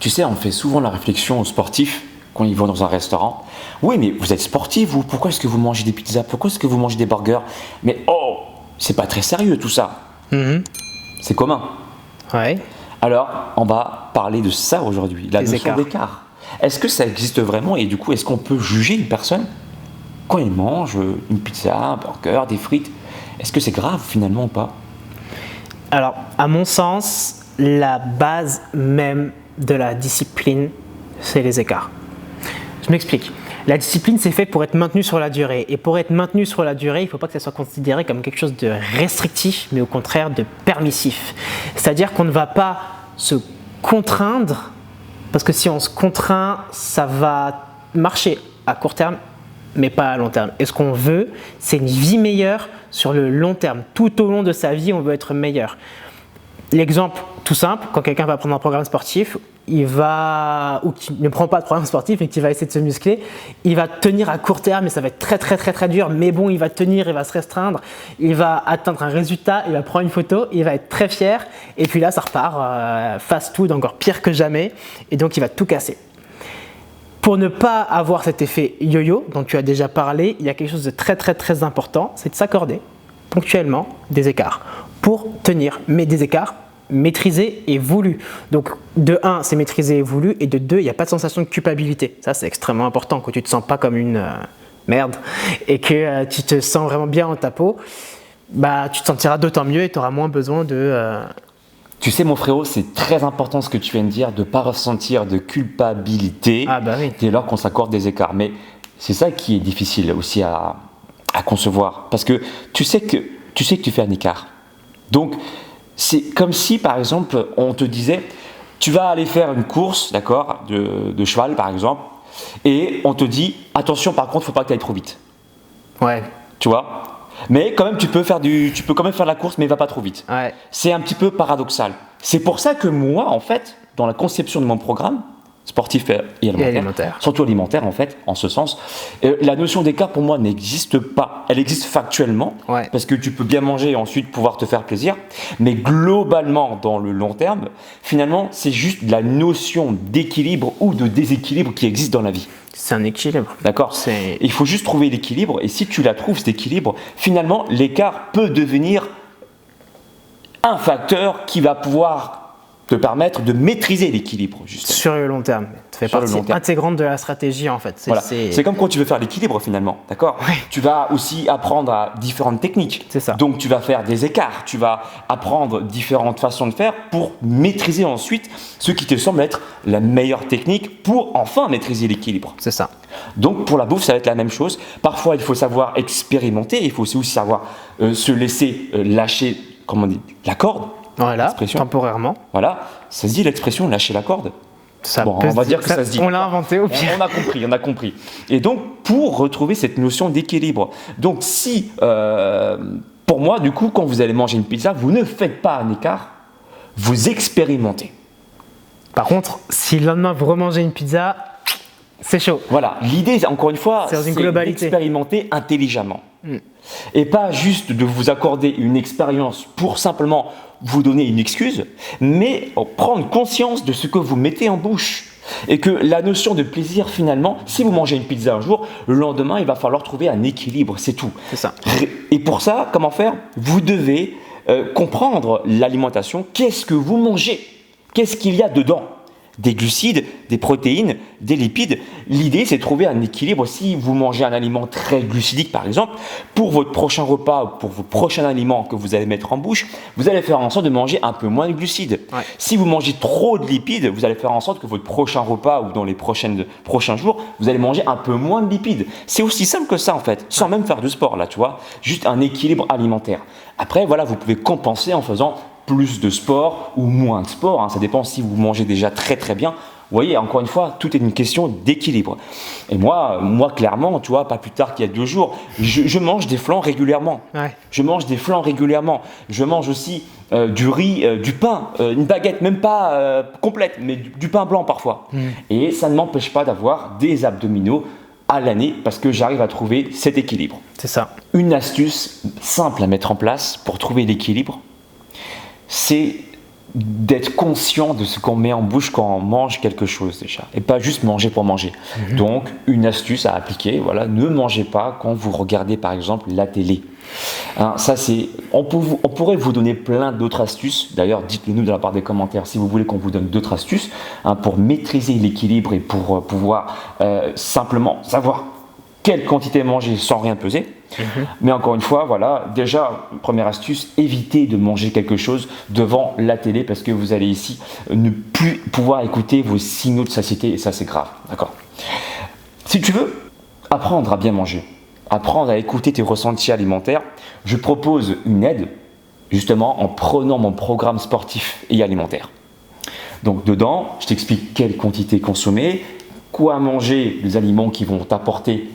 Tu sais, on fait souvent la réflexion aux sportifs quand ils vont dans un restaurant. Oui, mais vous êtes sportif, vous, pourquoi est-ce que vous mangez des pizzas? Pourquoi est-ce que vous mangez des burgers? Mais oh, c'est pas très sérieux tout ça. C'est commun. Ouais. Alors, on va parler de ça aujourd'hui, la Les notion écarts. d'écart. Est-ce que ça existe vraiment et du coup, est-ce qu'on peut juger une personne quand elle mange une pizza, un burger, des frites? Est-ce que c'est grave finalement ou pas? Alors, à mon sens, la base même de la discipline, c'est les écarts. Je m'explique. La discipline, c'est fait pour être maintenue sur la durée. Et pour être maintenue sur la durée, il ne faut pas que ça soit considéré comme quelque chose de restrictif, mais au contraire de permissif. C'est-à-dire qu'on ne va pas se contraindre, parce que si on se contraint, ça va marcher à court terme, mais pas à long terme. Et ce qu'on veut, c'est une vie meilleure sur le long terme. Tout au long de sa vie, on veut être meilleur. L'exemple tout simple, quand quelqu'un va prendre un programme sportif, ou qui ne prend pas de programme sportif et qui va essayer de se muscler, il va tenir à court terme et ça va être très très très très dur, mais bon, il va tenir, il va se restreindre, il va atteindre un résultat, il va prendre une photo, il va être très fier et puis là ça repart fast-food encore pire que jamais et donc il va tout casser. Pour ne pas avoir cet effet yo-yo dont tu as déjà parlé, il y a quelque chose de très très très important, c'est de s'accorder ponctuellement des écarts pour tenir, mais des écarts maîtrisé et voulu. Donc de 1, c'est maîtrisé et voulu, et de 2, il n'y a pas de sensation de culpabilité. Ça, c'est extrêmement important, que tu ne te sens pas comme une merde et que tu te sens vraiment bien en ta peau, bah, tu te sentiras d'autant mieux et tu auras moins besoin de... Tu sais, mon frérot, c'est très important ce que tu viens de dire, de ne pas ressentir de culpabilité dès lors qu'on s'accorde des écarts. Mais c'est ça qui est difficile aussi à concevoir, parce que tu sais que tu fais un écart. Donc, c'est comme si, par exemple, on te disait, tu vas aller faire une course, d'accord, de cheval, par exemple, et on te dit, attention, par contre, il ne faut pas que tu ailles trop vite. Ouais. Tu vois? Mais quand même, tu peux quand même faire la course, mais va pas trop vite. Ouais. C'est un petit peu paradoxal. C'est pour ça que moi, en fait, dans la conception de mon programme, sportif et alimentaire, surtout alimentaire en fait, en ce sens, la notion d'écart pour moi n'existe pas. Elle existe factuellement, parce que tu peux bien manger et ensuite pouvoir te faire plaisir, mais globalement dans le long terme, finalement c'est juste la notion d'équilibre ou de déséquilibre qui existe dans la vie. C'est un équilibre. D'accord. Il faut juste trouver l'équilibre, et si tu la trouves, cet équilibre, finalement l'écart peut devenir un facteur qui va pouvoir te permettre de maîtriser l'équilibre. Justement. Sur le long terme. Ça fait partie intégrante de la stratégie en fait. C'est comme quand tu veux faire l'équilibre finalement, d'accord? Oui. Tu vas aussi apprendre à différentes techniques. C'est ça. Donc tu vas faire des écarts, tu vas apprendre différentes façons de faire pour maîtriser ensuite ce qui te semble être la meilleure technique pour enfin maîtriser l'équilibre. C'est ça. Donc pour la bouffe, ça va être la même chose. Parfois, il faut savoir expérimenter, il faut aussi savoir se laisser lâcher, comment on dit, la corde. Voilà, temporairement. Voilà, ça se dit l'expression lâcher la corde. Bon, on va dire que ça se dit. On l'a inventé au pire. On a compris. Et donc, pour retrouver cette notion d'équilibre. Donc, si, pour moi, du coup, quand vous allez manger une pizza, vous ne faites pas un écart, vous expérimentez. Par contre, si le lendemain vous remangez une pizza, c'est chaud. Voilà, l'idée, encore une fois, c'est d'expérimenter intelligemment. Et pas juste de vous accorder une expérience pour simplement vous donner une excuse, mais prendre conscience de ce que vous mettez en bouche. Et que la notion de plaisir, finalement, si vous mangez une pizza un jour, le lendemain, il va falloir trouver un équilibre, c'est tout. C'est ça. Et pour ça, comment faire? Vous devez comprendre l'alimentation. Qu'est-ce que vous mangez? Qu'est-ce qu'il y a dedans? Des glucides, des protéines, des lipides. L'idée, c'est de trouver un équilibre. Si vous mangez un aliment très glucidique, par exemple, pour votre prochain repas ou pour vos prochains aliments que vous allez mettre en bouche, vous allez faire en sorte de manger un peu moins de glucides. Ouais. Si vous mangez trop de lipides, vous allez faire en sorte que votre prochain repas ou dans les prochains jours, vous allez manger un peu moins de lipides. C'est aussi simple que ça, en fait, sans même faire de sport, là, tu vois. Juste un équilibre alimentaire. Après, voilà, vous pouvez compenser en faisant plus de sport ou moins de sport, hein. Ça dépend si vous mangez déjà très très bien. Vous voyez, encore une fois, tout est une question d'équilibre. Et moi clairement, tu vois, pas plus tard qu'il y a 2 jours, je mange des flancs régulièrement. Ouais. Je mange des flancs régulièrement. Je mange aussi du riz, du pain, une baguette, même pas complète, mais du pain blanc parfois. Et ça ne m'empêche pas d'avoir des abdominaux à l'année parce que j'arrive à trouver cet équilibre. C'est ça. Une astuce simple à mettre en place pour trouver l'équilibre, c'est d'être conscient de ce qu'on met en bouche quand on mange quelque chose déjà, et pas juste manger pour manger. Donc, une astuce à appliquer, voilà, ne mangez pas quand vous regardez par exemple la télé. Hein, ça c'est, on pourrait vous donner plein d'autres astuces. D'ailleurs, dites-le nous dans la barre des commentaires si vous voulez qu'on vous donne d'autres astuces pour maîtriser l'équilibre et pour pouvoir simplement savoir quelle quantité manger sans rien peser. Mais encore une fois, voilà, déjà, première astuce, évitez de manger quelque chose devant la télé parce que vous allez ici ne plus pouvoir écouter vos signaux de satiété et ça c'est grave, d'accord. Si tu veux apprendre à bien manger, apprendre à écouter tes ressentis alimentaires, je propose une aide justement en prenant mon programme sportif et alimentaire. Donc dedans, je t'explique quelle quantité consommer, quoi manger, les aliments qui vont t'apporter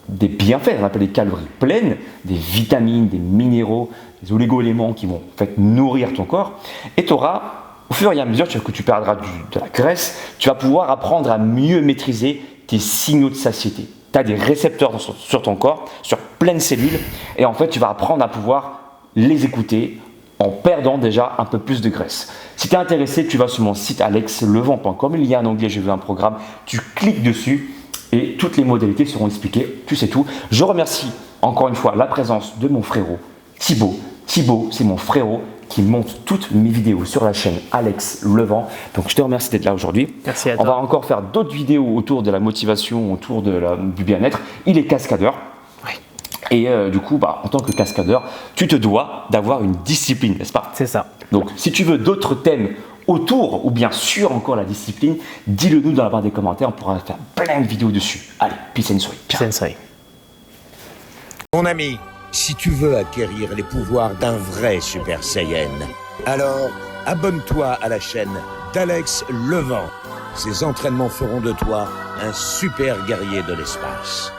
des bienfaits, on appelle les calories pleines, des vitamines, des minéraux, des oligo-éléments qui vont en fait nourrir ton corps. Et tu auras, au fur et à mesure que tu perdras de la graisse, tu vas pouvoir apprendre à mieux maîtriser tes signaux de satiété. Tu as des récepteurs sur ton corps, sur plein de cellules, et en fait tu vas apprendre à pouvoir les écouter en perdant déjà un peu plus de graisse. Si tu es intéressé, tu vas sur mon site alexlevent.com, il y a un onglet « Je veux un programme », tu cliques dessus, et toutes les modalités seront expliquées, tu sais tout. Je remercie encore une fois la présence de mon frérot Thibaut. Thibaut, c'est mon frérot qui monte toutes mes vidéos sur la chaîne Alex Levent. Donc je te remercie d'être là aujourd'hui. Merci à toi. On va encore faire d'autres vidéos autour de la motivation, autour du bien-être. Il est cascadeur. Oui. Et du coup, en tant que cascadeur, tu te dois d'avoir une discipline, n'est-ce pas? C'est ça. Donc si tu veux d'autres thèmes autour ou bien sur encore la discipline, dis-le nous dans la barre des commentaires, on pourra faire plein de vidéos dessus. Allez, peace and soy. Sensei. Mon ami, si tu veux acquérir les pouvoirs d'un vrai Super Saiyan, alors abonne-toi à la chaîne d'Alex Levent. Ces entraînements feront de toi un super guerrier de l'espace.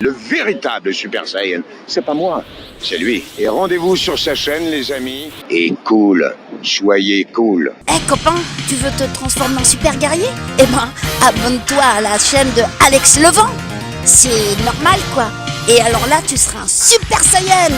Le véritable Super Saiyan, c'est pas moi, c'est lui. Et rendez-vous sur sa chaîne, les amis. Et cool, soyez cool. Copain, tu veux te transformer en super guerrier? Eh ben, abonne-toi à la chaîne de Alex Levent. C'est normal, quoi. Et alors là, tu seras un Super Saiyan.